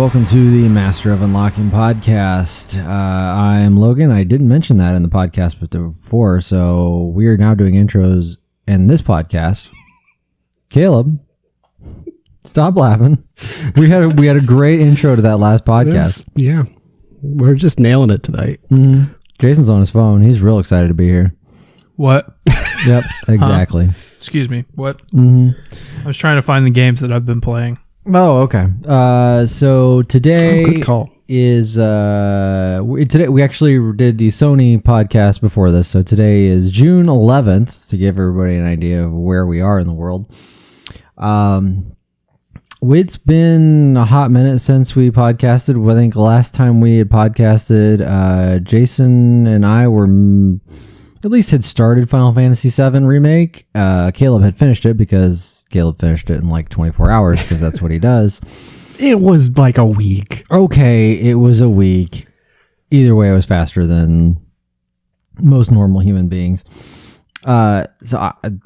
welcome to the Master of Unlocking podcast. I'm Logan. I didn't mention that in the podcast before, so we are now doing intros in this podcast. Caleb, stop laughing. We had a great intro to that last podcast. Yeah, we're just nailing it tonight. Mm-hmm. Jason's on his phone. He's real excited to be here. What? Yep, exactly. Excuse me. What? Mm-hmm. I was trying to find the games that I've been playing. Oh, okay. So today good call. Is today we actually did the Sony podcast before this. So today is June 11th to give everybody an idea of where we are in the world. It's been a hot minute since we podcasted. I think the last time we had podcasted, Jason and I were at least had started Final Fantasy VII Remake. Caleb had finished it because Caleb finished it in like 24 hours because that's what he does. It was like a week. Okay, it was a week. Either way, I was faster than most normal human beings. So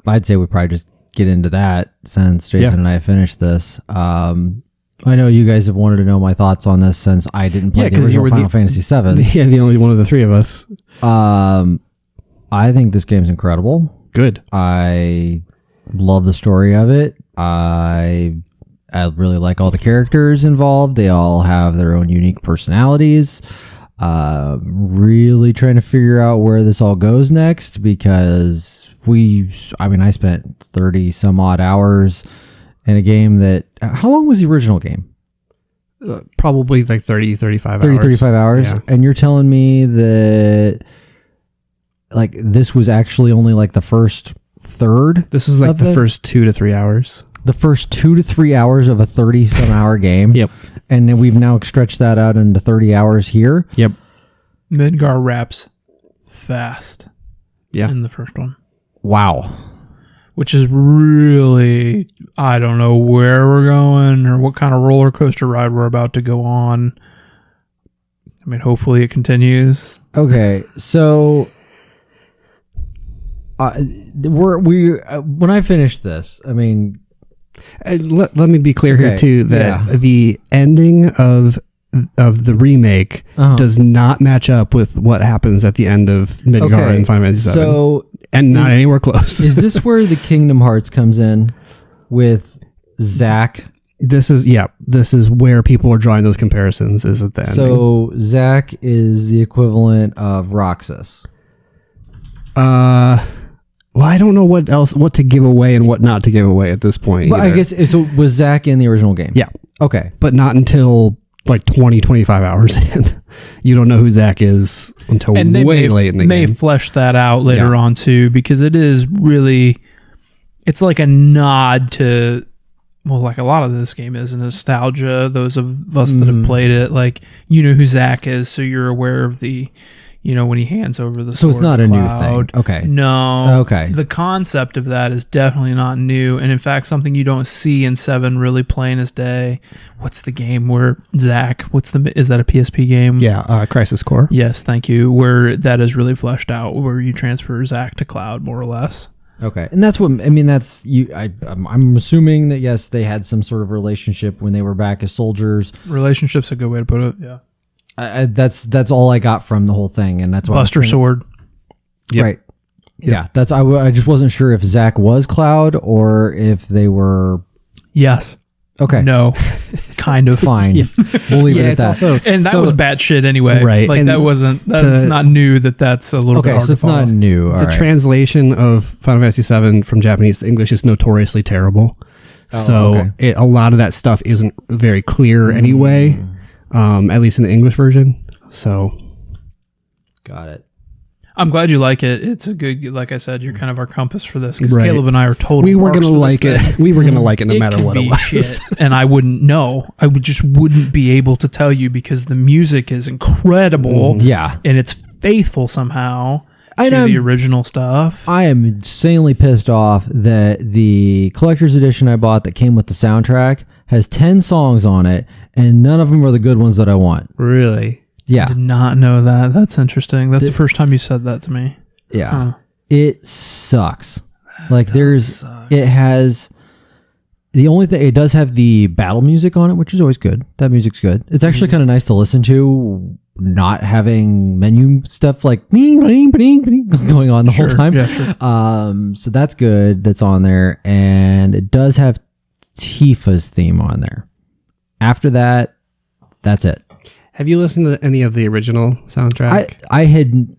I'd say we probably just get into that since Jason and I finished this. I know you guys have wanted to know my thoughts on this since I didn't play the original Final Fantasy VII. Yeah, the only one of the three of us. I think this game's incredible. Good. I love the story of it. I really like all the characters involved. They all have their own unique personalities. Really trying to figure out where this all goes next because I spent 30 some odd hours in a game that, how long was the original game? Probably like 35 hours. Yeah. And you're telling me that like this was actually only like the first third? This is like the first 2 to 3 hours. The first 2 to 3 hours of a 30-some hour game. Yep. And then we've now stretched that out into 30 hours here. Yep. Midgar wraps fast. Yeah. In the first one. Wow. Which is really, I don't know where we're going or what kind of roller coaster ride we're about to go on. I mean, hopefully it continues. Okay, so when I finished this, I mean, let me be clear here too that the ending of the remake does not match up with what happens at the end of Midgar and Final Fantasy VII. So, and not anywhere close. Is this where the Kingdom Hearts comes in with Zack? This is where people are drawing those comparisons, is at the ending. So Zack is the equivalent of Roxas. Well, I don't know what to give away and what not to give away at this point. But I guess, so was Zack in the original game? Yeah. Okay. But not until like 25 hours in. You don't know who Zack is until late in the game. They may flesh that out later on too, because it is really, it's like a nod to, well, like a lot of this game is nostalgia. Those of us that have played it, like, you know who Zack is, so you're aware of the, when he hands over the sword. So it's not a new thing. Okay. No. Okay. The concept of that is definitely not new. And in fact, something you don't see in 7 really plain as day. What's the game where Zack, is that a PSP game? Yeah. Crisis Core. Yes. Thank you. Where that is really fleshed out, where you transfer Zack to Cloud, more or less. Okay. And that's what, I mean, that's you. I'm assuming that, yes, they had some sort of relationship when they were back as soldiers. Relationship's a good way to put it. Yeah. That's all I got from the whole thing, and that's why Buster Sword. Yep. Right. Yep. Yeah, that's I just wasn't sure if Zack was Cloud or if they were. Yes. Okay. No. Kind of. Fine. We'll leave it at that. Also, and that was batshit anyway. Right. Like, and that's not new. That's a little bit hard so it's to follow. not new. The translation of Final Fantasy VII from Japanese to English is notoriously terrible. A lot of that stuff isn't very clear anyway. At least in the English version. So, got it. I'm glad you like it. It's a good, like I said, you're kind of our compass for this because Caleb and I are total. We were gonna like it. We were gonna like it no matter what it was. Shit, and I wouldn't know. I wouldn't be able to tell you because the music is incredible. Yeah, and it's faithful somehow to the original stuff. I am insanely pissed off that the collector's edition I bought that came with the soundtrack has 10 songs on it, and none of them are the good ones that I want. Really? Yeah. I did not know that. That's interesting. That's the first time you said that to me. Yeah. It sucks. Like it has The only thing, it does have the battle music on it, which is always good. That music's good. It's actually kind of nice to listen to, not having menu stuff like going on the whole time. Yeah, sure. So that's good. That's on there. And it does have Tifa's theme on there. After that, that's it. Have you listened to any of the original soundtrack? I had,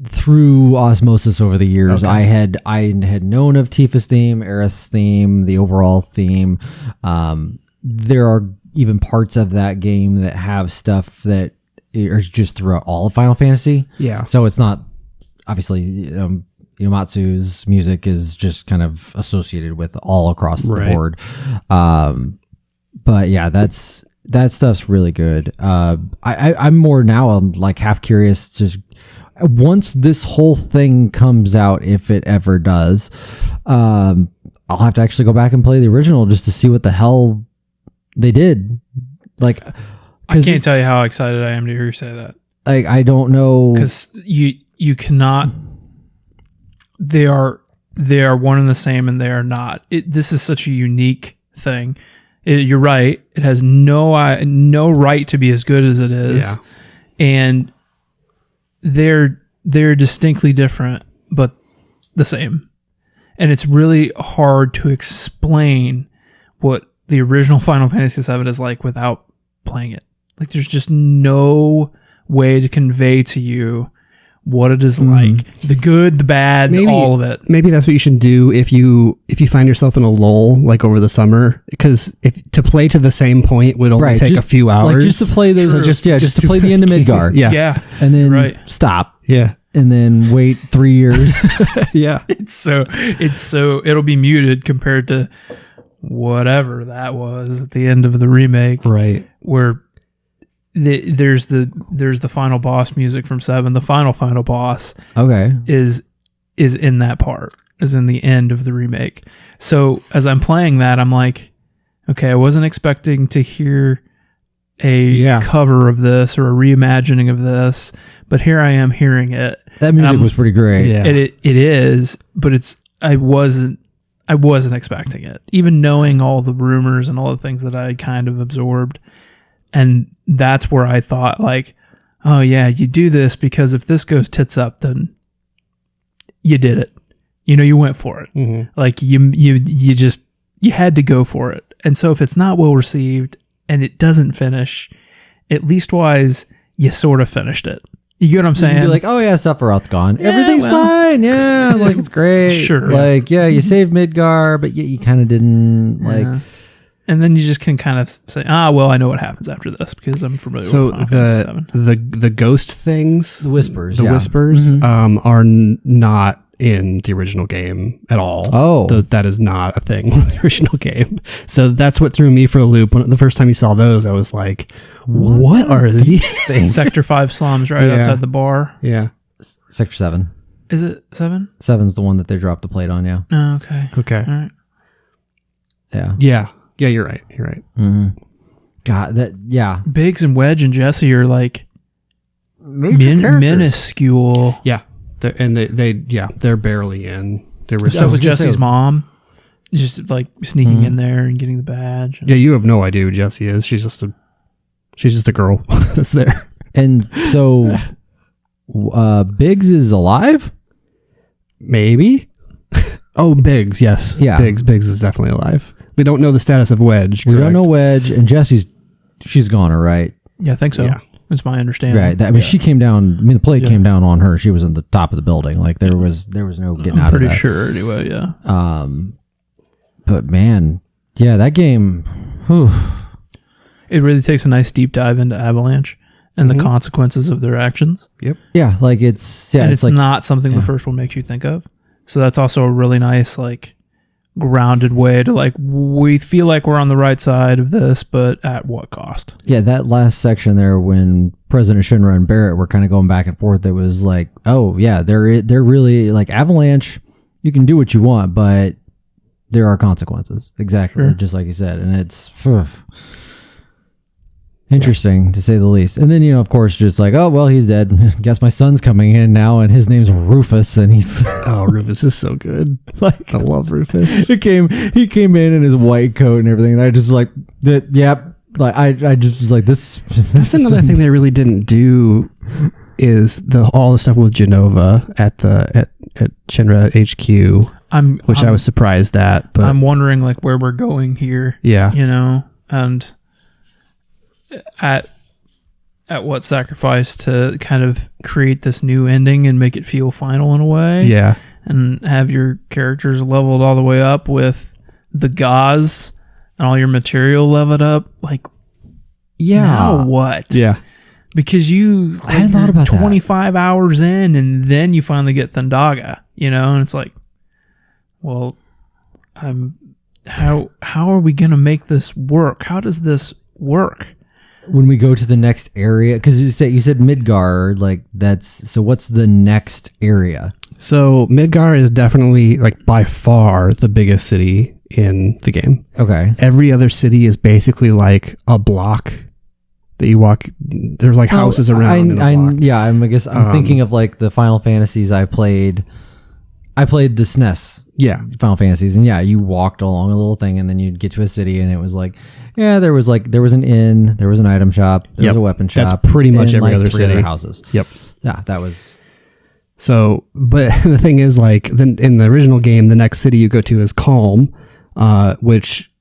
through osmosis over the years, Okay. I had known of Tifa's theme, Aerith's theme, the overall theme. There are even parts of that game that have stuff that is just throughout all of Final Fantasy. Yeah. So it's not, obviously, Matsu's music is just kind of associated with all across the board. But yeah, that stuff's really good. I'm more now, I'm like half curious, just once this whole thing comes out, if it ever does, I'll have to actually go back and play the original just to see what the hell they did. Like, I can't tell you how excited I am to hear you say that. Like, I don't know, because you cannot. They are one and the same, and they are not. This is such a unique thing. You're right. It has no right to be as good as it is, and they're distinctly different, but the same. And it's really hard to explain what the original Final Fantasy VII is like without playing it. Like, there's just no way to convey to you what it is like. The good, the bad, all of it. Maybe that's what you should do if you find yourself in a lull, like over the summer, because if to play to the same point would only take a few hours. Like, just to play those, just to play the end of Midgar. Yeah. And then stop. Yeah. And then wait 3 years. Yeah. It's so it'll be muted compared to whatever that was at the end of the remake. Right. Where there's the final boss music from 7. The final boss is in that part, is in the end of the remake. So as I'm playing that, I'm like, okay, I wasn't expecting to hear a cover of this or a reimagining of this, but here I am hearing it. That music was pretty great. Yeah. It is, but I wasn't expecting it, even knowing all the rumors and all the things that I kind of absorbed. And that's where I thought, like, oh yeah, you do this because if this goes tits up, then you did it. You went for it. Mm-hmm. Like you had to go for it. And so if it's not well received and it doesn't finish, at least wise, you sort of finished it. You get what I'm saying? You'd be like, oh yeah, Sephiroth's gone. Yeah, everything's fine. Yeah, like it's great. Sure. Like, yeah, you saved Midgar, but you kind of didn't like. And then you just can kind of say, well, I know what happens after this because I'm familiar with Final Fantasy VII. the ghost things, the whispers, are not in the original game at all. Oh, that is not a thing in the original game. So that's what threw me for a loop. When the first time you saw those, I was like, what are these things? Sector 5 slums right outside the bar. Yeah. Sector 7. Is it 7? 7's the one that they dropped the plate on, yeah. Oh, okay. Okay. All right. Yeah. Yeah, you're right. Mm-hmm. God, Biggs and Wedge and Jesse are like minuscule. Yeah. They're barely in. Stuff with Jesse's mom, just like sneaking in there and getting the badge. Yeah, you have no idea who Jessie is. She's just a girl that's there. And so, Biggs is alive? Maybe. Oh, Biggs, yes. Yeah. Biggs is definitely alive. We don't know the status of Wedge. We don't know Wedge, and she's gone, right? Yeah, I think so. Yeah. That's my understanding. Right. She came down. I mean, the plate came down on her. She was in the top of the building. Like there was no getting out of that. Pretty sure, anyway. Yeah. But man, yeah, that game. Whew. It really takes a nice deep dive into Avalanche and the consequences of their actions. Yep. Yeah, like it's like, not something the first one makes you think of. So that's also a really nice, like, grounded way to, like, we feel like we're on the right side of this, but at what cost? Yeah, that last section there when President Shinra and Barrett were kind of going back and forth, it was like, oh yeah, they're really like Avalanche. You can do what you want, but there are consequences. Exactly, just like you said, and it's. Interesting, to say the least. And then, of course, just like, oh, well, he's dead. Guess my son's coming in now, and his name's Rufus, and he's... Oh, Rufus is so good. Like, I love Rufus. He came in his white coat and everything, and I just like, like, I just was like, this That's another thing they really didn't do is all the stuff with Genova at Shinra HQ, I was surprised at. But I'm wondering like where we're going here. Yeah. And at what sacrifice to kind of create this new ending and make it feel final in a way. Yeah. And have your characters leveled all the way up with the gauze and all your material leveled up. Like, now what? Yeah. Because I hadn't thought about 25 hours in, and then you finally get Thundaga, and it's like, well, how are we gonna make this work? How does this work? When we go to the next area, because you said Midgar, like so what's the next area? So Midgar is definitely like by far the biggest city in the game. Okay. Every other city is basically like a block that you walk. There's like houses around. I guess I'm thinking of like the Final Fantasies I played. I played the SNES. Yeah. Final Fantasies, and you walked along a little thing, and then you'd get to a city, and it was like, there was an inn, there was an item shop, there was a weapon shop. That's pretty much and every like other 3 city. other houses. Yep. Yeah, that was. So, but the thing is, like, in the original game, the next city you go to is Calm, which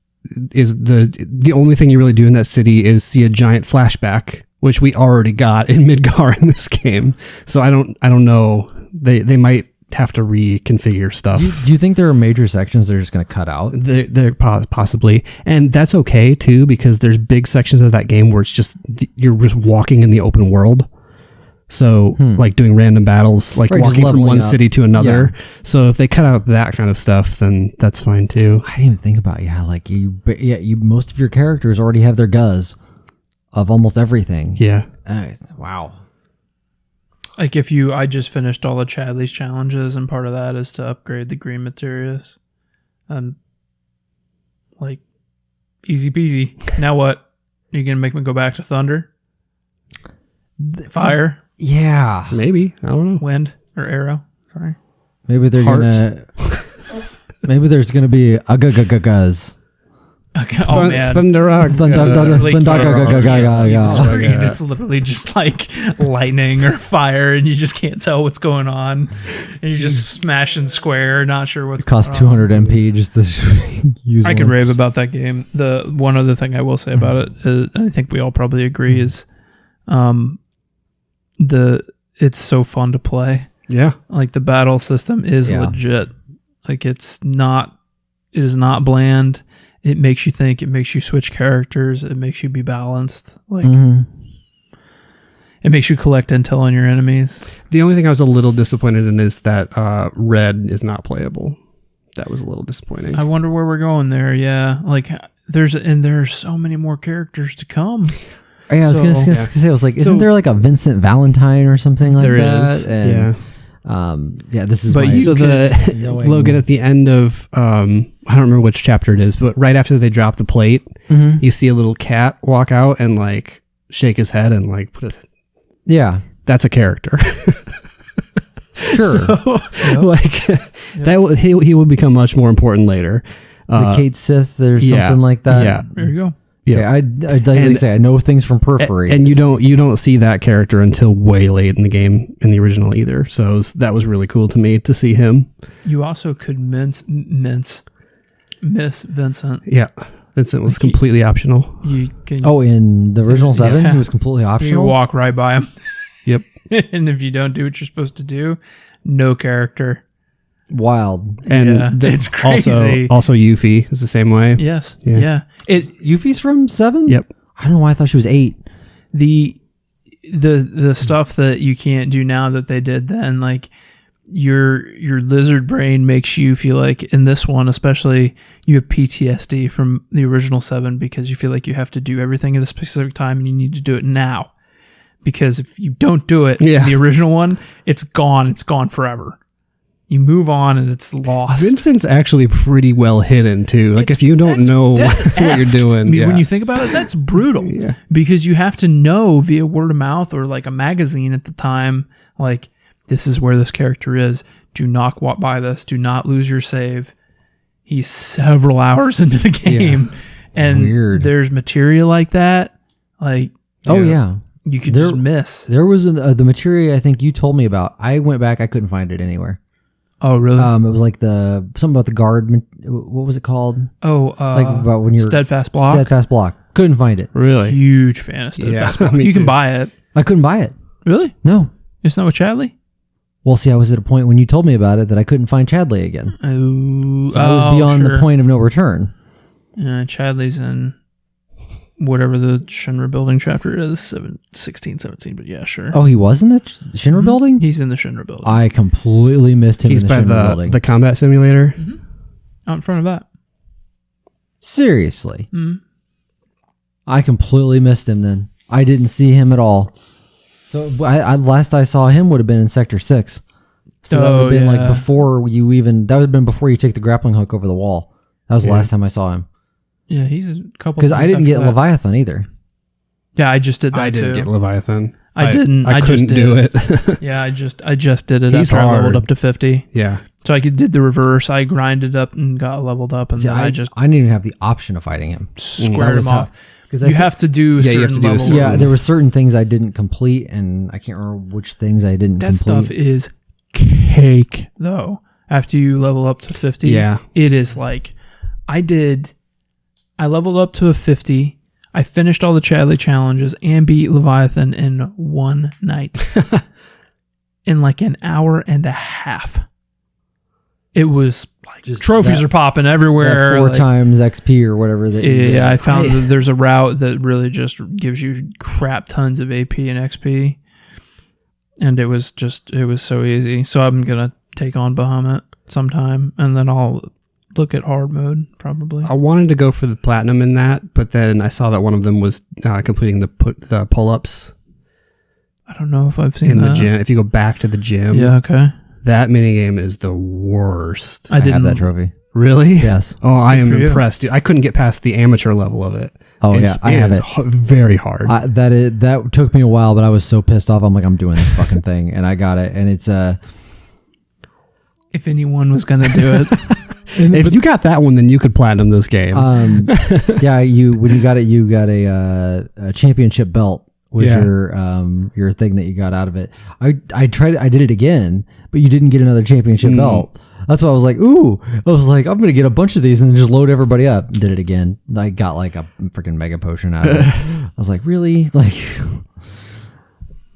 is the only thing you really do in that city is see a giant flashback, which we already got in Midgar in this game. So I don't know. They might have to reconfigure stuff. Do you think there are major sections they're just going to cut out? They're possibly, and that's okay too, because there's big sections of that game where it's just you're just walking in the open world. So like doing random battles, like walking from one city to another. Yeah. So if they cut out that kind of stuff, then that's fine too. I didn't even think about you most of your characters already have their guz of almost everything. Yeah. Wow. Like I just finished all of Chadley's challenges, and part of that is to upgrade the green materials. And like, easy peasy. Now what? Are you gonna make me go back to Thunder? Fire? Yeah. Maybe. I don't know. Wind or arrow? Sorry. Maybe they're gonna. Maybe there's gonna be a guz. Oh man! It's literally just like lightning or fire, and you just can't tell what's going on. And you're just smashing square, not sure what's going on. It costs 200 MP just to use. I could rave about that game. The one other thing I will say about it is, and I think we all probably agree, is, it's so fun to play. Yeah, like the battle system is legit. Like it is not bland. It makes you think. It makes you switch characters. It makes you be balanced. Like it makes you collect intel on your enemies. The only thing I was a little disappointed in is that red is not playable. That was a little disappointing. I wonder where we're going there. Yeah, like there's so many more characters to come. Yeah, I was gonna say, I was like, isn't there like a Vincent Valentine or something like that? There is. And, this is. But Logan at the end of I don't remember which chapter it is, but right after they drop the plate, you see a little cat walk out and like shake his head and like put a. Yeah, that's a character. Sure. That he will become much more important later. The Kate Sith or something like that. Yeah, there you go. Yeah, I know things from periphery, and you don't see that character until way late in the game in the original either. So that was really cool to me to see him. You also could miss Vincent. Yeah, Vincent was completely optional. In the original 7, he was completely optional. You walk right by him. Yep. And if you don't do what you're supposed to do, no character. Wild. And it's crazy. Also Yuffie is the same way. Yes. Yeah. Yuffie's from 7? Yep. I don't know why I thought she was 8. The stuff that you can't do now that they did then, like your lizard brain makes you feel like in this one especially you have PTSD from the original 7 because you feel like you have to do everything at a specific time and you need to do it now. Because if you don't do it in the original one, it's gone. It's gone forever. You move on and it's lost. Vincent's actually pretty well hidden too. Like if you don't know what you're doing. I mean, when you think about it, that's brutal. Because you have to know via word of mouth or like a magazine at the time, like this is where this character is. Do not walk by this. Do not lose your save. He's several hours into the game. And there's material like that. Like, you could just miss. There was the material I think you told me about. I went back. I couldn't find it anywhere. Oh, really? It was like something about the guard. What was it called? Oh, like about when you're Steadfast Block. Steadfast Block. Couldn't find it. Really? Huge fan of Steadfast Block. You can buy it. I couldn't buy it. Really? No. It's not with Chadley? Well, see, I was at a point when you told me about it that I couldn't find Chadley again. So I was beyond the point of no return. Chadley's in whatever the Shinra building chapter is, 16, 17, but yeah, sure. Oh, he was in the Shinra building? He's in the Shinra building. I completely missed him in the Shinra building. The combat simulator? Mm-hmm. Out in front of that. Seriously? Mm-hmm. I completely missed him then. I didn't see him at all. So last I saw him would have been in Sector 6. So that would have been like before you even... That would have been before you take the grappling hook over the wall. That was the last time I saw him. Yeah, he's a couple. Because I didn't get Leviathan either. Yeah, I just did that too. I didn't get Leviathan. I didn't. I couldn't do it. Yeah, I just did it He's after hard. I leveled up to 50. Yeah. So I did the reverse. I grinded up and got leveled up, and then I didn't even have the option of fighting him. Squared him off. Because you have to do certain levels. Yeah, there were certain things I didn't complete, and I can't remember which things I didn't complete. That stuff is cake, though. After you level up to 50, it is like I leveled up to a 50. I finished all the Chadley challenges and beat Leviathan in one night. In like an hour and a half. It was like just trophies are popping everywhere. 4 times XP or whatever. I found that there's a route that really just gives you crap tons of AP and XP. And it was so easy. So I'm going to take on Bahamut sometime, and then I'll look at hard mode probably. I wanted to go for the platinum in that, but then I saw that one of them was completing the pull-ups. I don't know if I've seen in that. the gym. If you go back to the gym, okay. That minigame is the worst. I had that trophy. Really? Yes. Oh, I am impressed, dude. I couldn't get past the amateur level of it. Oh, I have it. Very hard. That took me a while, but I was so pissed off. I'm like, I'm doing this fucking thing, and I got it. And it's if anyone was gonna do it, if you got that one, then you could platinum this game. Yeah, when you got it, you got a championship belt. Was your thing that you got out of it. I did it again, but you didn't get another championship belt. That's why I was like, ooh. I was like, I'm going to get a bunch of these and then just load everybody up. Did it again. I got like a freaking mega potion out of it. I was like, really? Like,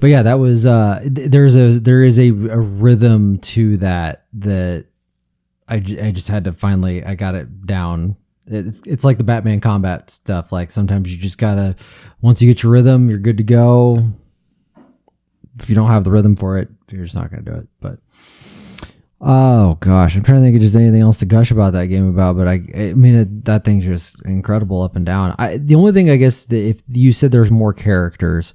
but yeah, that was, there is a rhythm to that I just had to finally, I got it down. It's like the Batman combat stuff. Like sometimes you just gotta, once you get your rhythm, you're good to go. If you don't have the rhythm for it, you're just not gonna do it. But oh gosh, I'm trying to think of just anything else to gush about that game about. But I mean that thing's just incredible up and down. The only thing I guess that if you said there's more characters.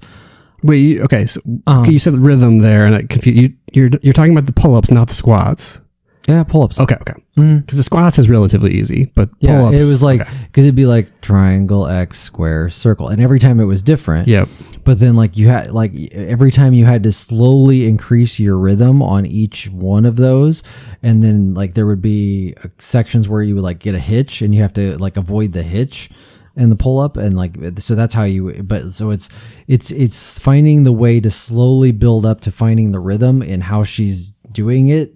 Wait, okay, so you said the rhythm there, and it confused you. You're talking about the pull-ups, not the squats. Yeah, pull-ups. Okay. Because the squats is relatively easy, but pull-ups. It was like, because it'd be like triangle, X, square, circle. And every time it was different. Yep. But then like you had, like every time you had to slowly increase your rhythm on each one of those. And then like there would be sections where you would like get a hitch and you have to like avoid the hitch and the pull-up. And like, so that's how it's finding the way to slowly build up to finding the rhythm and how she's doing it.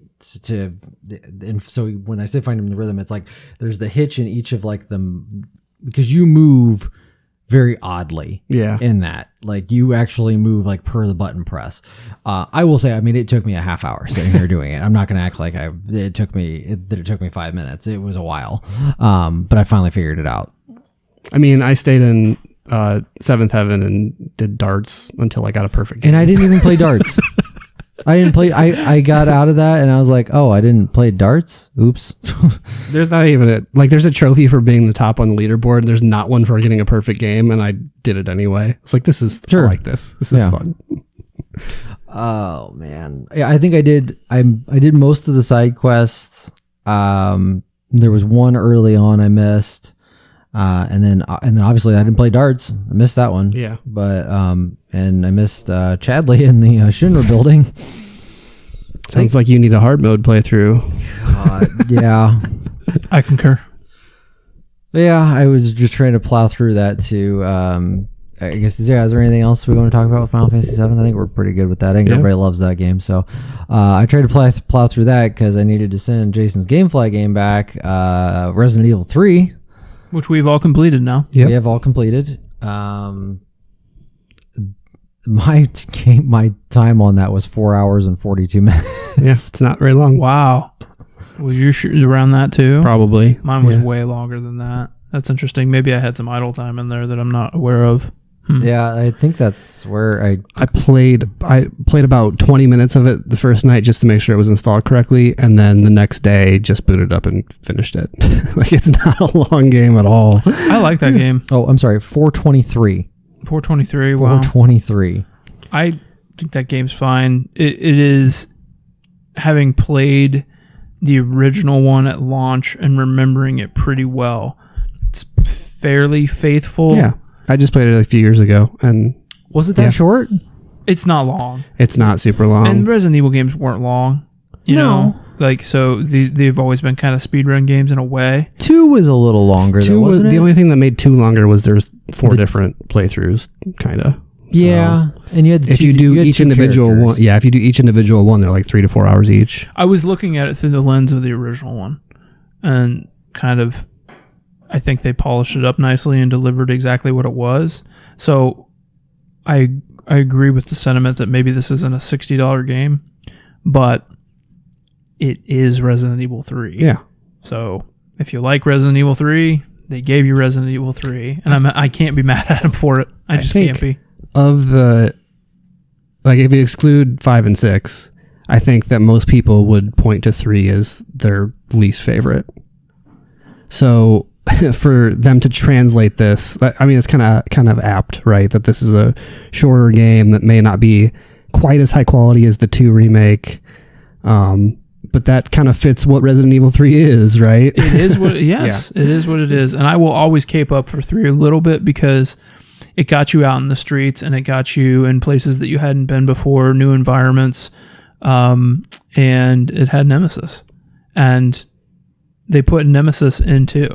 And so when I say finding the rhythm, it's like there's the hitch in each of like them because you move very oddly in that, like you actually move like per the button press. I will say, I mean, it took me a half hour sitting here doing it. I'm not going to act like it took me 5 minutes. It was a while. But I finally figured it out. I mean, I stayed in 7th Heaven and did darts until I got a perfect game. And I didn't even play darts. I didn't play. I got out of that and I was like, oh, I didn't play darts. Oops. There's not even there's a trophy for being the top on the leaderboard. There's not one for getting a perfect game, and I did it anyway. It's like, this is, I like this. This is fun. Oh man, yeah, I think I did. I did most of the side quests. There was one early on I missed, and then obviously I didn't play darts. I missed that one. Yeah, but and I missed Chadley in the Shinra building. Sounds like you need a hard mode playthrough. Yeah, I concur. Yeah, I was just trying to plow through that too. I guess, is there anything else we want to talk about with Final Fantasy VII? I think we're pretty good with that. I think everybody loves that game. So I tried to plow through that because I needed to send Jason's Gamefly game back, Resident Evil 3. Which we've all completed now. Yep. We have all completed. My time on that was 4 hours and 42 minutes. Yes, it's not very long. Wow. Was your around that too? Probably. Mine was way longer than that. That's interesting. Maybe I had some idle time in there that I'm not aware of. Yeah, I think that's where I played about 20 minutes of it the first night just to make sure it was installed correctly, and then the next day just booted up and finished it. Like, it's not a long game at all. I like that game. Oh, I'm sorry, 423. 423, wow. 423. I think that game's fine. It is, having played the original one at launch and remembering it pretty well, it's fairly faithful. Yeah. I just played it a few years ago, and was it that short? It's not long. It's not super long. And Resident Evil games weren't long. You know? Like, so they've always been kind of speedrun games in a way. 2 was a little longer, though, wasn't it? The only thing that made 2 longer was there's 4 different playthroughs, kind of. Yeah, so, and you had if you do each individual one, if you do each individual one, they're like 3 to 4 hours each. I was looking at it through the lens of the original one, and kind of, I think they polished it up nicely and delivered exactly what it was. So I agree with the sentiment that maybe this isn't a $60 game, but it is Resident Evil 3. Yeah. So if you like Resident Evil 3, they gave you Resident Evil 3, and I can't be mad at them for it. I just can't be. Of the, like, if you exclude 5 and 6, I think that most people would point to 3 as their least favorite. So for them to translate this, I mean, it's kind of apt, right? That this is a shorter game that may not be quite as high quality as the 2 remake, but that kind of fits what Resident Evil 3 is, right? It is what, yes, yeah. It is what it is. And I will always cape up for 3 a little bit because it got you out in the streets and it got you in places that you hadn't been before, new environments, and it had Nemesis. And they put Nemesis in 2.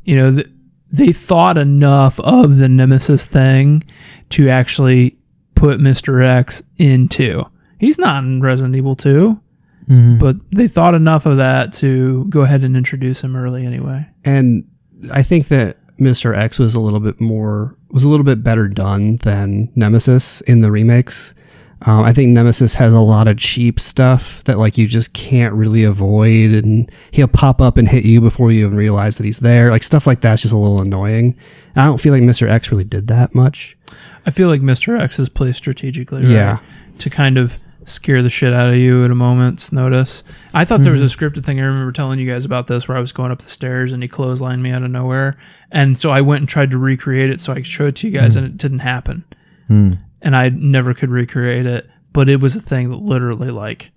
You know, they thought enough of the Nemesis thing to actually put Mr. X in 2. He's not in Resident Evil 2. Mm-hmm. But they thought enough of that to go ahead and introduce him early anyway. And I think that Mr. X was a little bit better done than Nemesis in the remakes. I think Nemesis has a lot of cheap stuff that, like, you just can't really avoid, and he'll pop up and hit you before you even realize that he's there. Like, stuff like that's just a little annoying. And I don't feel like Mr. X really did that much. I feel like Mr. X is placed strategically, right? Yeah. To kind of scare the shit out of you at a moment's notice. I thought there was a scripted thing. I remember telling you guys about this where I was going up the stairs and he clotheslined me out of nowhere. And so I went and tried to recreate it so I could show it to you guys and it didn't happen. And I never could recreate it. But it was a thing that literally, like,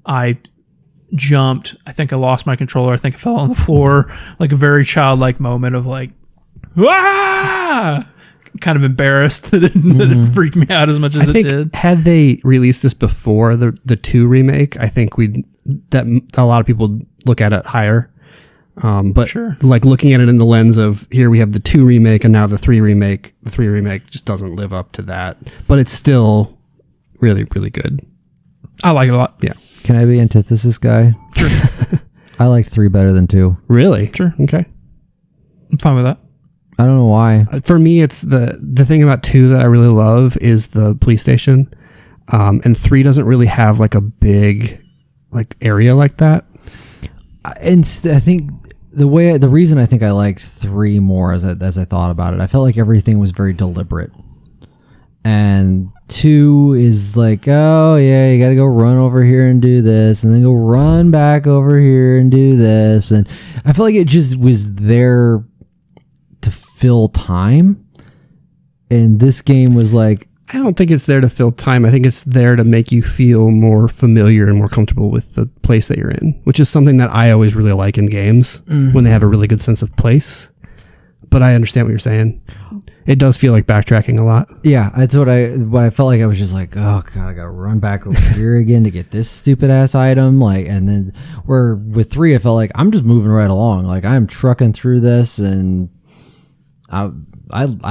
I jumped. I think I lost my controller. I think I fell on the floor. Like a very childlike moment of like, ah! Kind of embarrassed that it freaked me out as much as it did. Had they released this before the 2 remake, I think that a lot of people look at it higher. But sure, like, looking at it in the lens of, here we have the 2 remake and now the 3 remake. The 3 remake just doesn't live up to that, but it's still really, really good. I like it a lot. Yeah. Can I be antithesis guy? Sure. I like 3 better than 2. Really? Sure. Okay. I'm fine with that. I don't know why. For me, it's the thing about 2 that I really love is the police station. And 3 doesn't really have, like, a big, like, area like that. And I think the reason I think I liked 3 more as I thought about it, I felt like everything was very deliberate. And 2 is like, oh yeah, you got to go run over here and do this, and then go run back over here and do this. And I feel like it just was there to fill time. And this game was like, I don't think it's there to fill time. I think it's there to make you feel more familiar and more comfortable with the place that you're in, which is something that I always really like in games when they have a really good sense of place. But I understand what you're saying. It does feel like backtracking a lot. Yeah, that's what I felt like. I was just like, oh god, I gotta run back over here again to get this stupid ass item. Like, and then where with 3, I felt like I'm just moving right along. Like I'm trucking through this, and I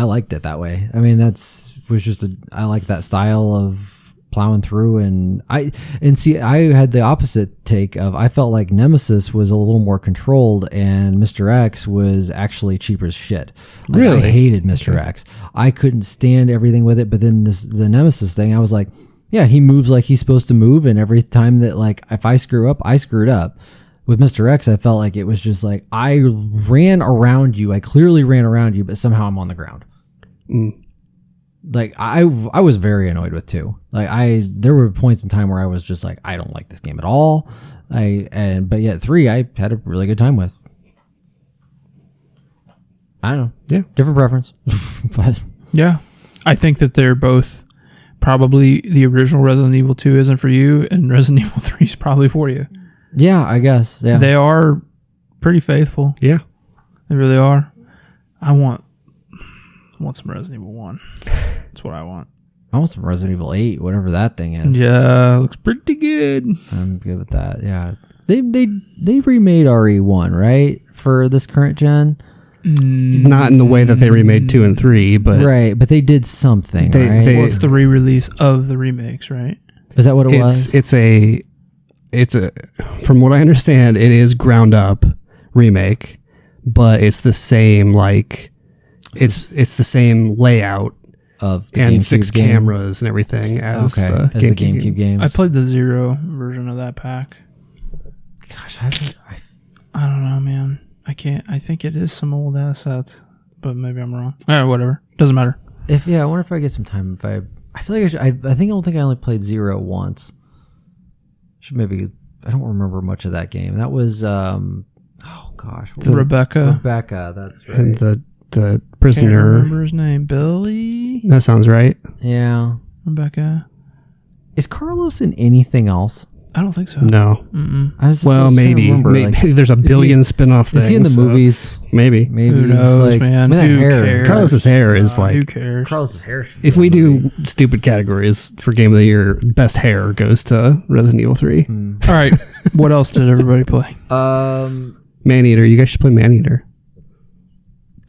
liked it that way. I mean, I like that style of plowing through, and I had the opposite take of, I felt like Nemesis was a little more controlled and Mr. X was actually cheap as shit. Like, Really? I hated Mr. X. I couldn't stand everything with it, but then the Nemesis thing, I was like, yeah, he moves like he's supposed to move, and every time that, like, if I screw up, I screwed up. With Mr. X, I felt like it was just like, I ran around you. I clearly ran around you, but somehow I'm on the ground. Like I was very annoyed with 2. Like there were points in time where I was just like, I don't like this game at all. But yet 3, I had a really good time with. I don't know. Yeah. Different preference. But Yeah. I think that they're both probably, the original Resident Evil 2 isn't for you, and Resident Evil 3 is probably for you. yeah, I guess. Yeah. They are pretty faithful. Yeah. They really are. I want some Resident Evil 1. That's what I want. I want some Resident Evil 8, whatever that thing is. Yeah, looks pretty good. I'm good with that. Yeah. They remade RE1, right? For this current gen? Not in the way that they remade 2 and 3, but Right, but they did something, right? Well, it's the re-release of the remakes, right? Is that what it was? it's a from what I understand, it is ground up remake, but it's the same, like it's the same layout Of the and GameCube fixed game? cameras and everything as the As the GameCube game. games. I played the 0 version of that pack. Gosh, I don't know, man. I think it is some old assets, but maybe I'm wrong. Whatever. Doesn't matter. I wonder if I get some time. I feel like I should. I don't think I only played 0 once. I don't remember much of that game. That was Rebecca. Rebecca, that's right. And the Can't prisoner. remember his name. Billy? That sounds right. Yeah. Rebecca? Is Carlos in anything else? I don't think so. No. I was Well, trying to maybe. remember, Maybe like, there's a billion spin-off things. is he in the so movies? Maybe. Maybe. Who knows, like, man? that Who hair. cares? Carlos's hair is Who like. cares? Carlos's hair. If we do stupid categories for Game of the Year, best hair goes to Resident Evil 3. All right. What else did everybody play? Maneater. You guys should play Maneater.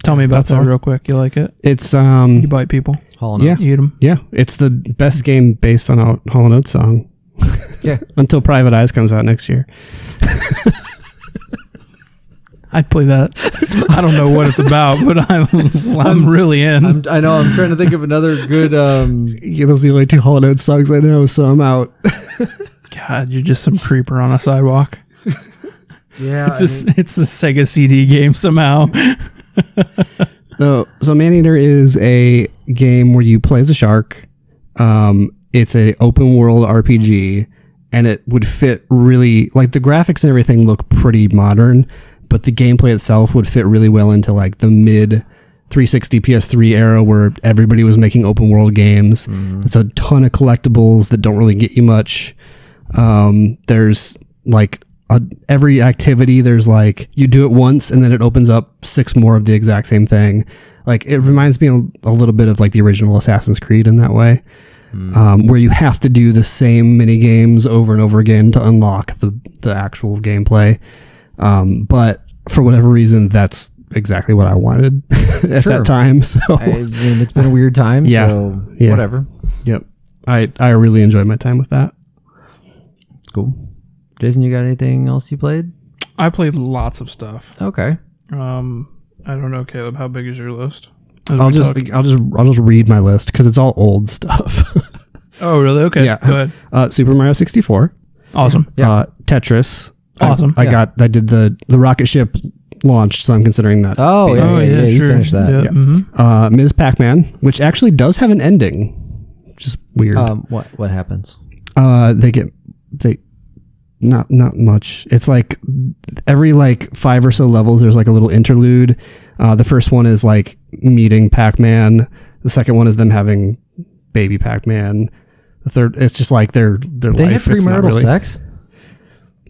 Tell me about That's that all. real quick. You like it? It's You bite people? Hollow Yeah. Knight. You eat them? yeah, it's the best game based on a Hollow Note song. Yeah. Until Private Eyes comes out next year. I'd play that. I don't know what it's about, but I'm really in. I know. I'm trying to think of another good. Yeah, those are the only 2 Hollow Note songs I know, so I'm out. God, you're just some creeper on a sidewalk. Yeah. It's a Sega CD game somehow. So Maneater is a game where you play as a shark. It's a open world RPG, and it would fit really, like, the graphics and everything look pretty modern, but the gameplay itself would fit really well into like the mid 360 PS3 era where everybody was making open world games. It's a ton of collectibles that don't really get you much. There's like every activity, there's like, you do it once and then it opens up 6 more of the exact same thing. Like, it reminds me a little bit of like the original Assassin's Creed in that way, where you have to do the same mini games over and over again to unlock the actual gameplay. But for whatever reason, that's exactly what I wanted at that time. So I mean, it's been a weird time. Yeah. So Yeah. whatever. Yep. I really enjoyed my time with that. Cool. Jason, you got anything else you played? I played lots of stuff. Okay. I don't know, Caleb. How big is your list? I'll just read my list because it's all old stuff. Oh, really? Okay. Yeah. Go ahead. Super Mario 64. Awesome. Tetris. Awesome. I did the rocket ship launched, so I'm considering that. Oh, yeah, you sure. finished that. Yeah. Yeah. Mm-hmm. Ms. Pac-Man, which actually does have an ending, which is weird. What happens? Not much. It's like every like 5 or so levels, there's like a little interlude. The first one is like meeting Pac-Man. The second one is them having Baby Pac-Man. The third, it's just like their They life. had It's not premarital really- sex?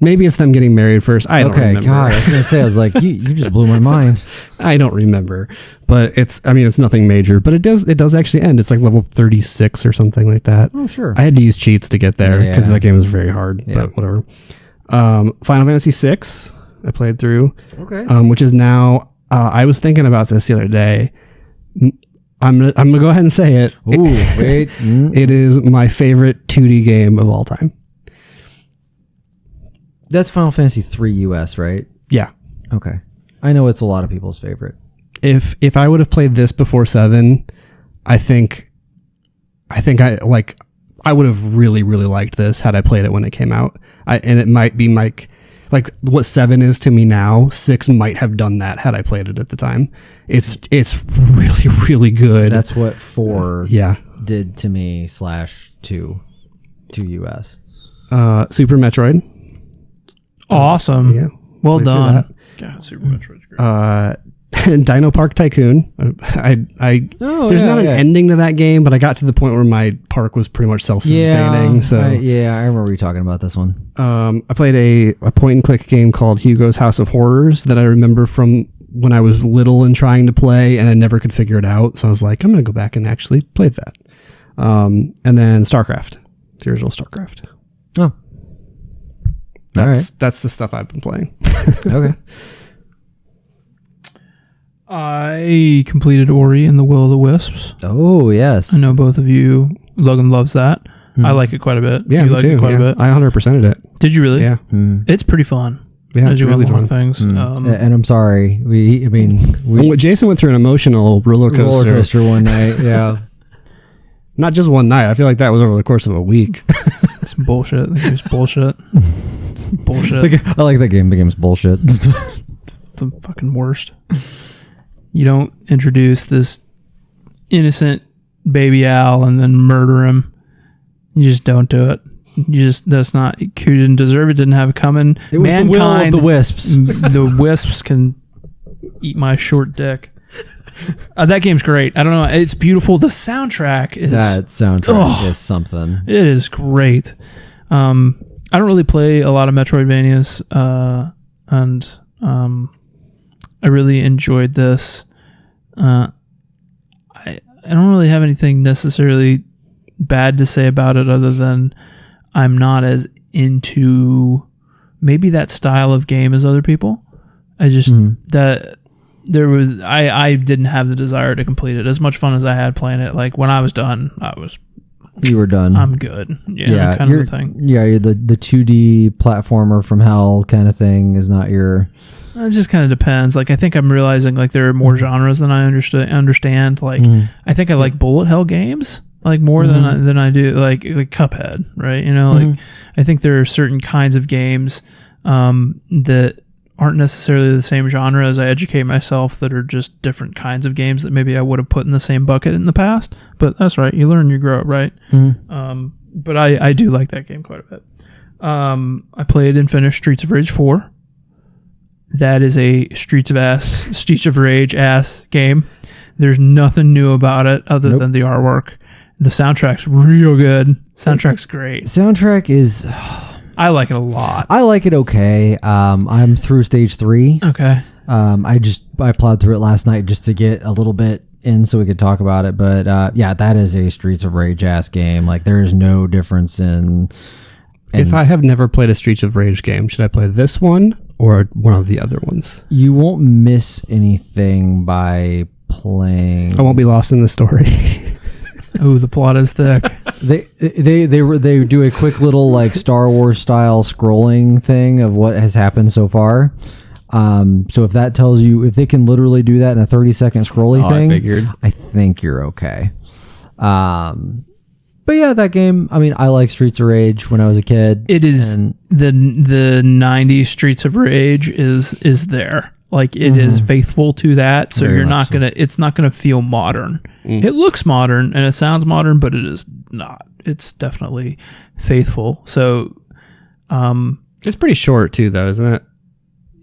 Maybe it's them getting married first. I don't Okay, remember. God, I was gonna say, I was like, you just blew my mind. I don't remember, but it's nothing major, but it does actually end. It's like level 36 or something like that. Oh, sure. I had to use cheats to get there because Yeah. that game was very hard, but whatever. Final Fantasy VI, I played through, Okay. which is now, I was thinking about this the other day. I'm gonna go ahead and say it. Ooh, wait. It is my favorite 2D game of all time. That's Final Fantasy 3 US, right? Yeah. Okay. I know it's a lot of people's favorite. If I would have played this before 7, I think I would have really, really liked this had I played it when it came out. And it might be like what 7 is to me now, 6 might have done that had I played it at the time. It's really, really good. That's what 4 yeah. did to me /2 US. Super Metroid. Awesome. Yeah. Well Played through done. that. God, Super Metroid's great. Dino Park Tycoon. There's not an ending to that game, but I got to the point where my park was pretty much self-sustaining. I remember you talking about this one. I played a point-and-click game called Hugo's House of Horrors that I remember from when I was little and trying to play, and I never could figure it out. So I was like, I'm going to go back and actually play that. And then StarCraft, the original StarCraft. Oh. All right. That's the stuff I've been playing. Okay. I completed Ori and the Will of the Wisps. Oh, yes. I know both of you. Logan loves that. I like it quite a bit. Yeah, you me like too. it quite a bit. I 100%ed it. Did you really? Yeah. It's pretty fun. Yeah, as it's you really unlock fun. things. And I'm sorry. We Jason went through an emotional roller coaster. one night. Yeah. Not just one night. I feel like that was over the course of a week. It's bullshit. The game's bullshit. It's bullshit. I like that game. The game's bullshit. The fucking worst. You don't introduce this innocent baby owl and then murder him. You just don't do it. That's not. You didn't deserve it. Didn't have it coming. It was the will of the wisps. The wisps can eat my short dick. That game's great. I don't know. It's beautiful. The soundtrack is is something. It is great. I don't really play a lot of Metroidvanias, and I really enjoyed this. I don't really have anything necessarily bad to say about it other than I'm not as into maybe that style of game as other people. I just I didn't have the desire to complete it. As much fun as I had playing it, like when I was done, You were done. I'm good. Yeah, kind of a thing. Yeah, you're the 2D platformer from hell kind of thing is not your... It just kind of depends. Like, I think I'm realizing, like, there are more genres than I understand. Like, I think I like bullet hell games, like, more than I do, like Cuphead, right? You know, like, I think there are certain kinds of games that aren't necessarily the same genre as I educate myself, that are just different kinds of games that maybe I would have put in the same bucket in the past. But that's right. You learn, you grow, right? But I do like that game quite a bit. I played and finished Streets of Rage 4. That is a Streets of Rage ass game. There's nothing new about it other than the artwork. The soundtrack's real good. Soundtrack's great. Soundtrack is... I like it a lot. I like it okay. I'm through stage 3. Okay. I plowed through it last night just to get a little bit in so we could talk about it. But yeah, that is a Streets of Rage ass game. Like, there is no difference in... If I have never played a Streets of Rage game, should I play this one or one of the other ones? You won't miss anything by playing... I won't be lost in the story. Ooh, the plot is thick. They do a quick little, like, Star Wars style scrolling thing of what has happened so far. So if that tells you, if they can literally do that in a 30-second scrolly thing, I think you're okay. But yeah, that game, I mean, I like Streets of Rage when I was a kid. It is the 90s Streets of Rage is there. Like, it is faithful to that, so you're not gonna. It's not gonna feel modern. It looks modern and it sounds modern, but it is not. It's definitely faithful. So, it's pretty short too, though, isn't it?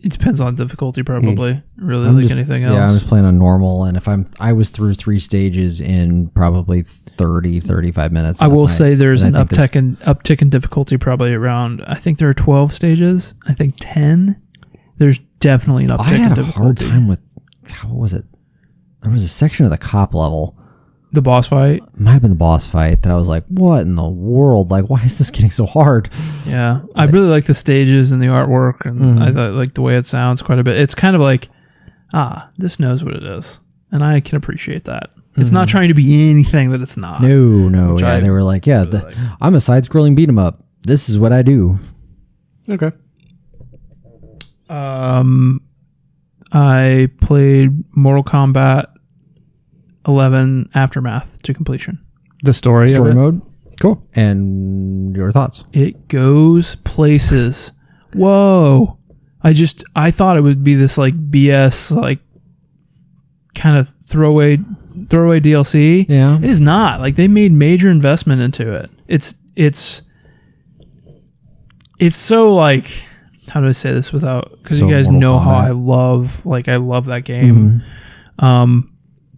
It depends on difficulty, probably. Really, like anything else. Yeah, I was playing on normal, and if I was through 3 stages in probably 35 minutes. I will say there's an uptick in difficulty, probably around. I think there are 12 stages. I think 10. There's definitely an uptick in difficulty. I had a hard time with, what was it? There was a section of the cop level. The boss fight? Might have been the boss fight that I was like, what in the world? Like, why is this getting so hard? Yeah. I really like the stages and the artwork, and I like the way it sounds quite a bit. It's kind of like, this knows what it is. And I can appreciate that. It's not trying to be anything that it's not. No. Yeah, they were like, I'm a side-scrolling beat 'em up. This is what I do. Okay. I played Mortal Kombat 11 Aftermath to completion. The story mode? Cool. And your thoughts? It goes places. Whoa. I thought it would be this like BS, like kind of throwaway DLC. Yeah. It is not. Like they made major investment into it. It's so like, how do I say this without, because you guys know how I love that game.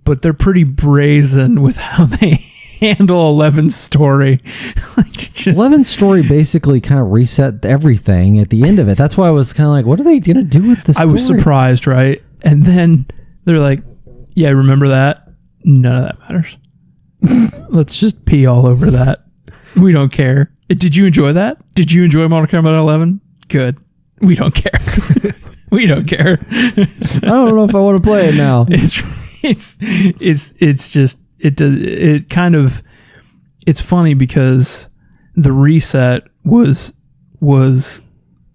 But they're pretty brazen with how they handle 11's story. 11's story basically kind of reset everything at the end of it. That's why I was kind of like, what are they going to do with this story? I was surprised, right? And then they're like, yeah, remember that? None of that matters. Let's just pee all over that. We don't care. Did you enjoy that? Did you enjoy Mortal Kombat 11? Good. We don't care. We don't care. I don't know if I want to play it now. It's funny because the reset was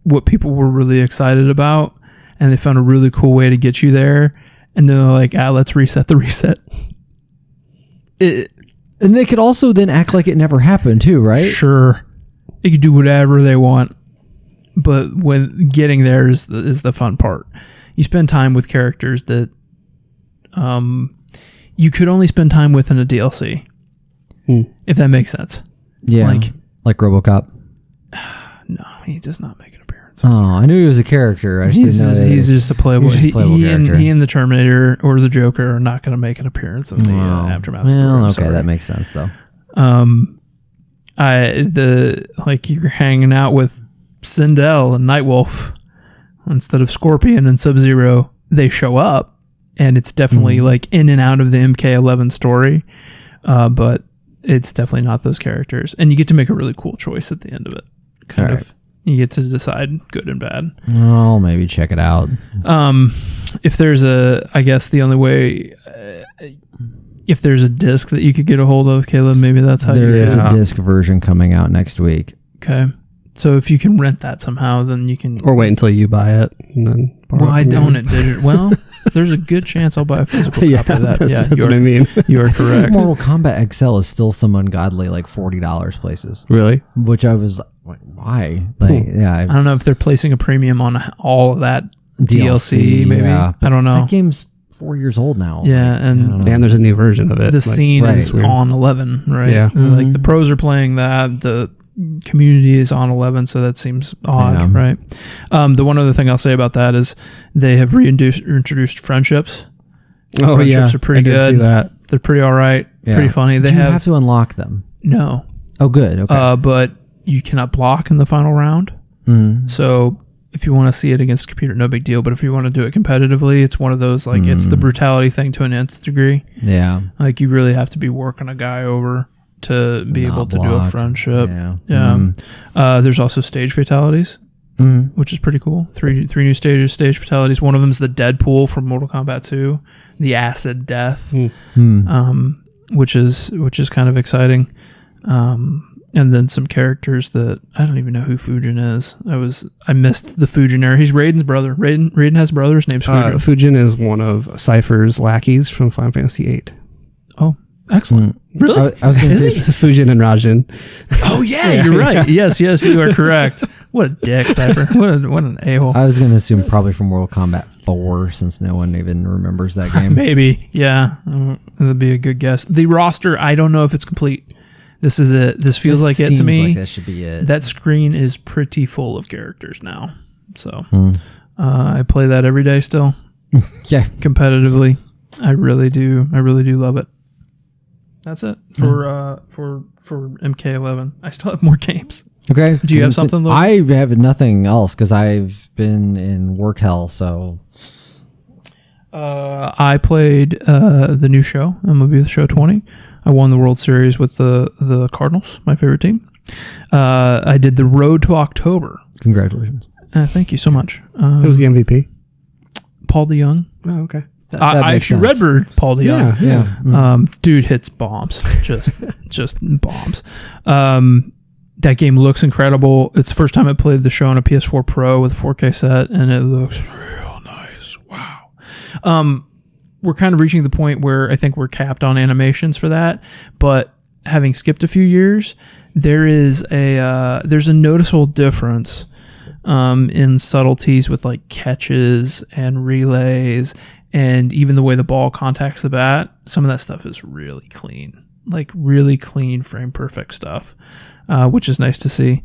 what people were really excited about, and they found a really cool way to get you there, and they're like, let's reset the reset. And they could also then act like it never happened too, right? Sure. They could do whatever they want, but when getting there is the fun part. You spend time with characters that you could only spend time with in a DLC, if that makes sense. Yeah, like RoboCop. No, he does not make an appearance. Oh, I knew he was a character. He's just a playable. Character. He and the Terminator or the Joker are not going to make an appearance in the Aftermath story. Okay, that makes sense though. You're hanging out with Sindel and Nightwolf instead of Scorpion and Sub-Zero. They show up. And it's definitely like in and out of the MK11 story, but it's definitely not those characters. And you get to make a really cool choice at the end of it. You get to decide good and bad. I'll maybe check it out. If there's the only way, if there's a disc that you could get a hold of, Caleb, maybe that's how there is a disc version coming out next week. Okay. So if you can rent that somehow, then you can, or wait until you buy it and then. I own it digital. Well, there's a good chance I'll buy a physical copy of that. That's what I mean. You are correct. Mortal Kombat XL is still some ungodly like $40 places. Really? Which I was like, why? Like, I don't know if they're placing a premium on all of that DLC maybe. Yeah, I don't know. That game's 4 years old now. Yeah, and there's a new version of it. The scene is on 11, right? Yeah. Like the pros are playing that. The community is on 11, so that seems odd, right? The one other thing I'll say about that is they have introduced friendships. Oh, friendships are pretty good. See that. They're pretty all right. Yeah. Pretty funny. Do you have to unlock them? No. Oh, good. Okay. But you cannot block in the final round. So if you want to see it against a computer, no big deal. But if you want to do it competitively, it's one of those like it's the brutality thing to an nth degree. Yeah. Like you really have to be working a guy over to be able to do a friendship. There's also stage fatalities, which is pretty cool. Three new stage fatalities. One of them is the Deadpool from Mortal Kombat 2, the acid death, which is kind of exciting. And then some characters that I don't even know who Fujin is. I missed the Fujin era. He's Raiden's brother. Raiden has a brother. His name's Fujin. Fujin is one of Cypher's lackeys from Final Fantasy VIII. Oh, excellent. Really? I was going to say Fujin and Raijin. Oh, yeah, you're right. Yes, you are correct. What a dick, Cypher. What an a-hole. I was going to assume probably from Mortal Kombat 4, since no one even remembers that game. Maybe, yeah. That'd be a good guess. The roster, I don't know if it's complete. This is it. This feels like it to me. Like that should be it. That screen is pretty full of characters now. So, I play that every day still. Yeah, competitively. I really do love it. That's it for MK11. I still have more games. Okay. Do you have something, Lou? I have nothing else because I've been in work hell. So I played the new show, MLB The Show 20. I won the World Series with the Cardinals, my favorite team. I did the Road to October. Congratulations. Thank you so much. Who was the MVP? Paul DeYoung. Oh, okay. I actually Redbird Paul DeYoung. Yeah. Mm. Dude hits bombs, just bombs. That game looks incredible. It's the first time I played the show on a PS4 Pro with a 4K set, and it looks real nice. Wow. We're kind of reaching the point where I think we're capped on animations for that, but having skipped a few years, there's a noticeable difference in subtleties with like catches and relays, and even the way the ball contacts the bat. Some of that stuff is really clean, like really clean, frame perfect stuff, which is nice to see.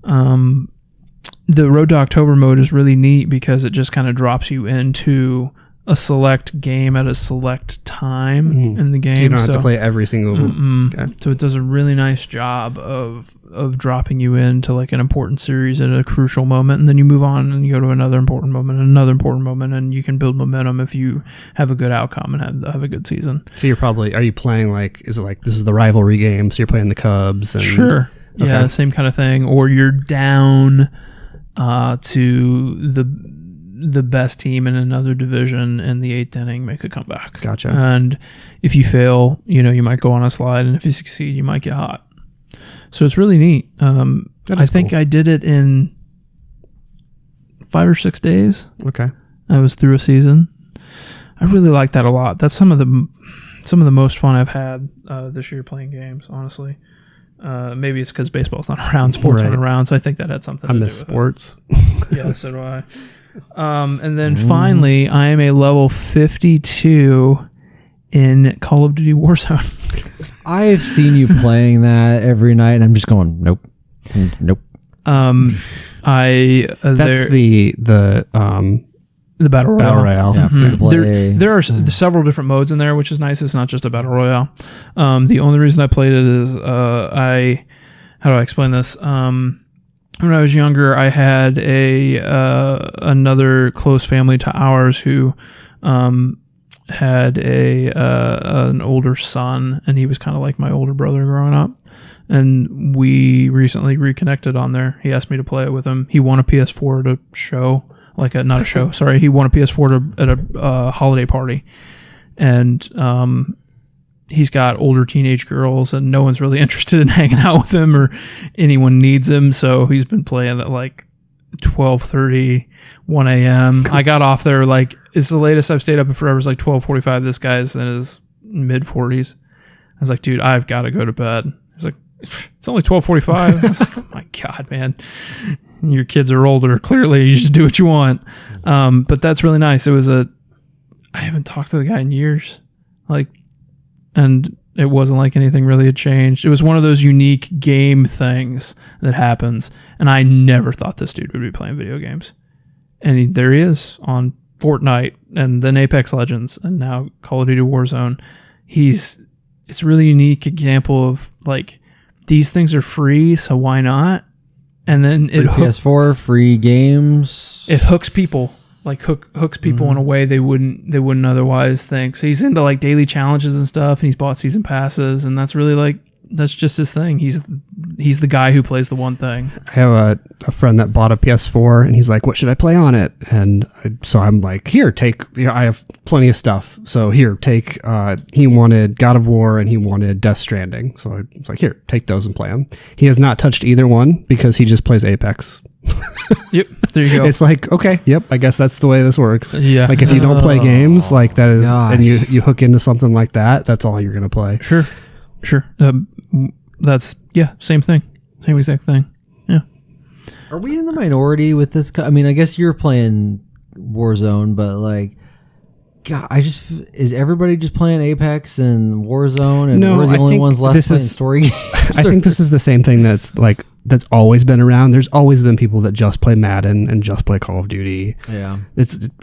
The Road to October mode is really neat because it just kind of drops you into a select game at a select time in the game. So you don't have to play every single. Okay. So it does a really nice job of dropping you into like an important series at a crucial moment, and then you move on and you go to another important moment and another important moment, and you can build momentum if you have a good outcome and have a good season. So are you playing like, is it like this is the rivalry game, so you're playing the Cubs? And, sure. Okay. Yeah, same kind of thing. Or you're down to the best team in another division in the 8th inning, make a comeback. Gotcha. And if you fail, you might go on a slide, and if you succeed, you might get hot. So it's really neat. I think cool. I did it in 5 or 6 days. Okay. I was through a season. I really like that a lot. That's some of the most fun I've had this year playing games, honestly. Maybe it's because baseball's not around, sports aren't around, so I think that had something to do with it. I miss sports. Yeah, so do I. And then finally, I am a level 52 in Call of Duty Warzone. I've seen you playing that every night, and I'm just going, nope. That's the battle royale. Yeah, free to play. There are several different modes in there, which is nice. It's not just a battle royale. The only reason I played it is how do I explain this? When I was younger, I had another close family to ours who had an older son, and he was kind of like my older brother growing up. And we recently reconnected on there. He asked me to play it with him. He won a PS4 at a show, not a show. Sorry, he won a PS4 at a holiday party, and he's got older teenage girls, and no one's really interested in hanging out with him, or anyone needs him. So he's been playing at like 12:30, 1 a.m. I got off there it's the latest I've stayed up in forever. It's like 12:45. This guy's in his mid 40s. I was like, dude, I've got to go to bed. He's like, it's only 12:45. I was like, oh my God, man. Your kids are older. Clearly, you just do what you want. But that's really nice. I haven't talked to the guy in years. And it wasn't like anything really had changed. It was one of those unique game things that happens. And I never thought this dude would be playing video games. And there he is on Fortnite and then Apex Legends and now Call of Duty Warzone. It's a really unique example of these things are free, so why not? And then PS4 free games. It hooks people. Hooks people in a way they wouldn't otherwise think. So he's into daily challenges and stuff, and he's bought season passes, and that's really that's just his thing. He's the guy who plays the one thing. I have a friend that bought a PS4, and he's like, "What should I play on it?" And so I'm like, "Here, take. I have plenty of stuff. So here, take." He wanted God of War, and he wanted Death Stranding. So I was like, "Here, take those and play them." He has not touched either one because he just plays Apex. Yep, there you go. It's okay, yep, I guess that's the way this works. Yeah. If you don't play games that is, gosh. and you hook into something like that, that's all you're going to play. Sure. That's, same thing. Same exact thing. Yeah. Are we in the minority with this? I mean, I guess you're playing Warzone, but God, is everybody just playing Apex and Warzone, and No, we're the I only think ones left this playing is- story games? I think this is the same thing that's always been around. There's always been people that just play Madden and just play Call of Duty. Yeah.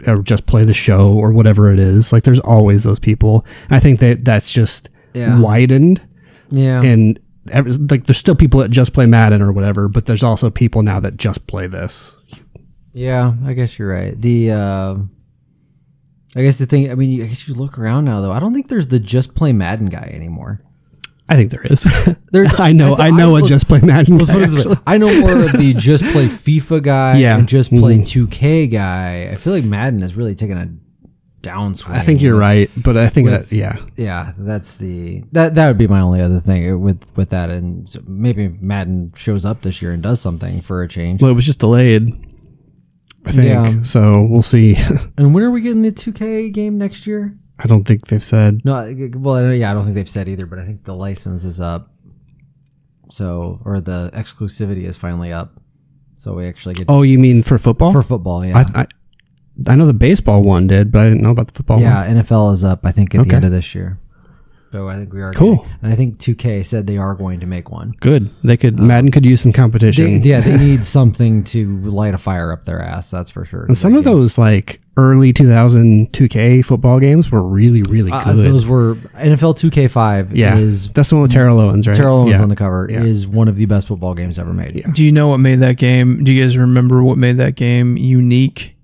Or just play the show or whatever it is. Like there's always those people. I think that's just widened. Yeah. And like there's still people that just play Madden or whatever, but there's also people now that just play this. Yeah, I guess you're right. I guess the thing, I mean, I guess you look around now though. I don't think there's the just play Madden guy anymore. I think there is. There's, I know a just play Madden guy. I know more of the just play FIFA guy and just play 2K guy. I feel like Madden has really taken a downswing. I think you're right, but I think that's that would be my only other thing with that, and so maybe Madden shows up this year and does something for a change. Well, it was just delayed, I think. So we'll see. And when are we getting the 2K game next year? I don't think they've said. No, well, yeah, I don't think they've said either, but I think the license is up. So, or the exclusivity is finally up. So we actually get. Oh, you mean for football? For football, yeah. I know the baseball one did, but I didn't know about the football one. Yeah, NFL is up, I think, at the end of this year. So I think we are cool. And I think 2K said they are going to make one. Good. They could. Madden could use some competition. They need something to light a fire up their ass. That's for sure. And some of those like early 2000 2K football games were really, really good. Those were NFL 2K5. Yeah, that's the one with Terrell Owens, right? Terrell Owens on the cover is one of the best football games ever made. Yeah. Do you know what made that game? Do you guys remember what made that game unique?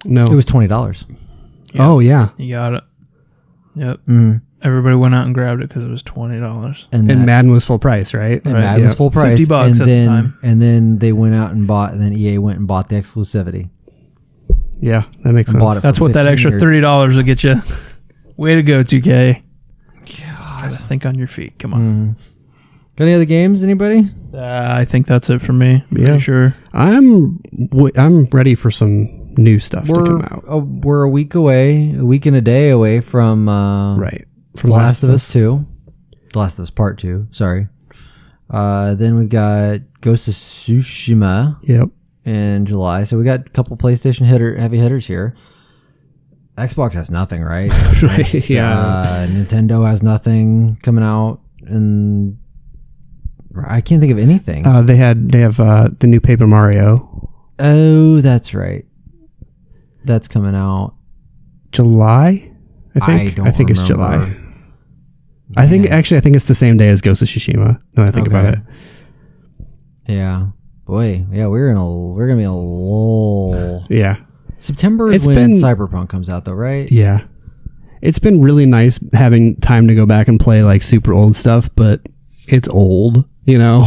No, it was $20. Yeah. Oh yeah, you got it. Yep. Mm. Everybody went out and grabbed it because it was $20. And Madden was full price, right? And Madden was full price. $50 at the time. And then they went out and bought, and then EA went and bought the exclusivity. Yeah, that makes sense. That's what that extra $30 will get you. Way to go, 2K. God, think on your feet. Come on. Got any other games? Anybody? I think that's it for me. Pretty sure. I'm ready for some new stuff to come out. We're a week and a day away from from The Last of Us 2. The Last of Us Part 2, sorry. Then we've got Ghost of Tsushima in July. So we got a couple PlayStation heavy hitters here. Xbox has nothing, right? Nintendo has nothing coming out, and I can't think of anything. They have the new Paper Mario. Oh, that's right. That's coming out July, I think. I think it's July. I think it's the same day as Ghost of Tsushima. Now I think about it. Yeah, boy, yeah, we're gonna be in a lull. Yeah, September is when Cyberpunk comes out, though, right? Yeah, it's been really nice having time to go back and play like super old stuff, but it's old, you know.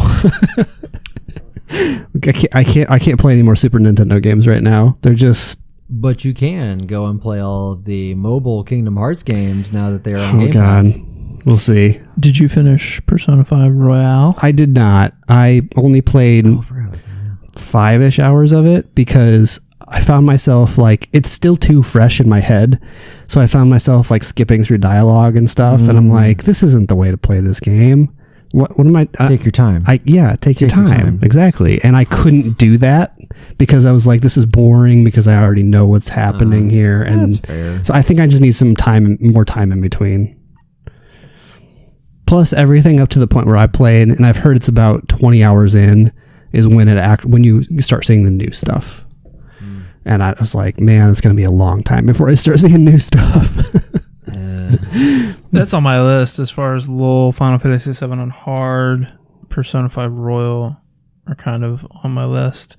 I can't play any more Super Nintendo games right now. They're just. But you can go and play all of the mobile Kingdom Hearts games now that they're on Game Pass. We'll see. Did you finish Persona 5 Royale? I did not. I only played 5-ish hours of it because I found myself like it's still too fresh in my head. So I found myself like skipping through dialogue and stuff, and I'm like, this isn't the way to play this game. What am I? Take your time. Take your time. Exactly. And I couldn't do that because I was like, this is boring because I already know what's happening here. And that's fair. So I think I just need more time in between. Plus everything up to the point where I played, and I've heard it's about 20 hours in, is when you start seeing the new stuff. And I was like, man, it's going to be a long time before I start seeing new stuff. That's on my list as far as LoL, Final Fantasy VII on hard, Persona 5 Royal are kind of on my list.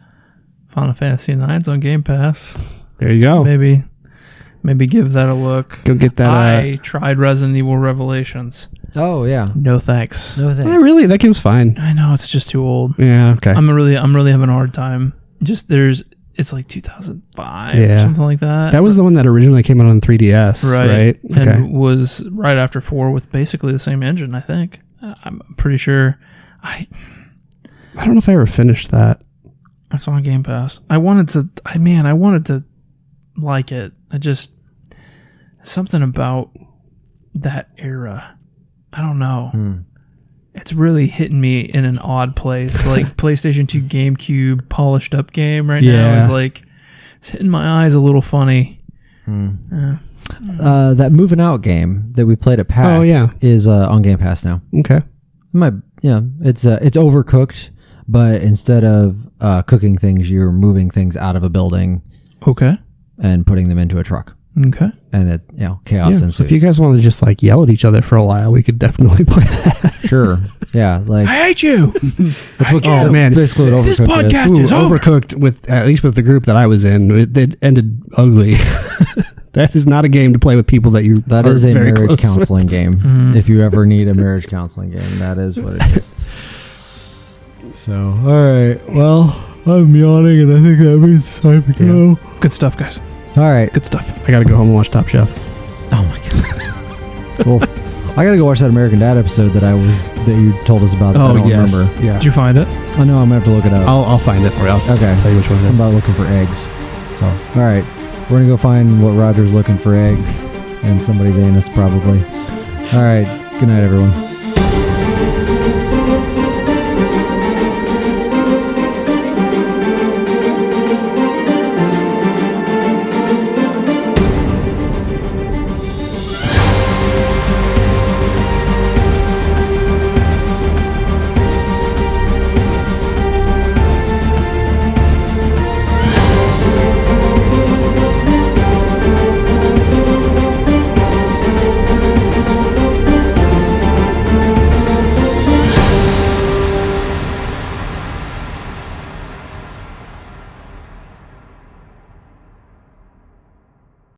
Final Fantasy IX's on Game Pass. There you go. Maybe give that a look. Go get that. I tried Resident Evil Revelations. Oh yeah. No thanks. No thanks. Oh, really? That game's fine. I know it's just too old. Yeah. Okay. I'm really having a hard time. It's like 2005 or something like that. That was the one that originally came out on 3DS, right? Okay. And was right after 4 with basically the same engine, I think. I'm pretty sure. I don't know if I ever finished that. It's on Game Pass. I wanted to like it. Something about that era. I don't know. It's really hitting me in an odd place. Like PlayStation 2 GameCube polished up game right now is like, it's hitting my eyes a little funny. That Moving Out game that we played at PAX is on Game Pass now. Okay. It's overcooked, but instead of cooking things, you're moving things out of a building. Okay. And putting them into a truck. Okay. And it, chaos ensues. So if you guys want to just like yell at each other for a while, we could definitely play that. Sure. Yeah. Like, I hate you. Man. Basically what This Overcooked podcast is over. Overcooked with, at least with the group that I was in, it ended ugly. That is not a game to play with people that you That are is a very marriage close counseling with. game. Mm-hmm. If you ever need a marriage counseling game, that is what it is. So, all right. Well, I'm yawning, and I think that means it's time to go. Good stuff, guys. All right. Good stuff. I got to go home and watch Top Chef. Oh my god. Well, I gotta go watch that American Dad episode that you told us about. That I don't remember. Yeah. Did you find it? I know. I'm gonna have to look it up. I'll find it for you. I'll Okay. tell you which one it is. Something about looking for eggs. So, all right, we're gonna go find what Roger's looking for eggs, and somebody's anus probably. All right. Good night, everyone.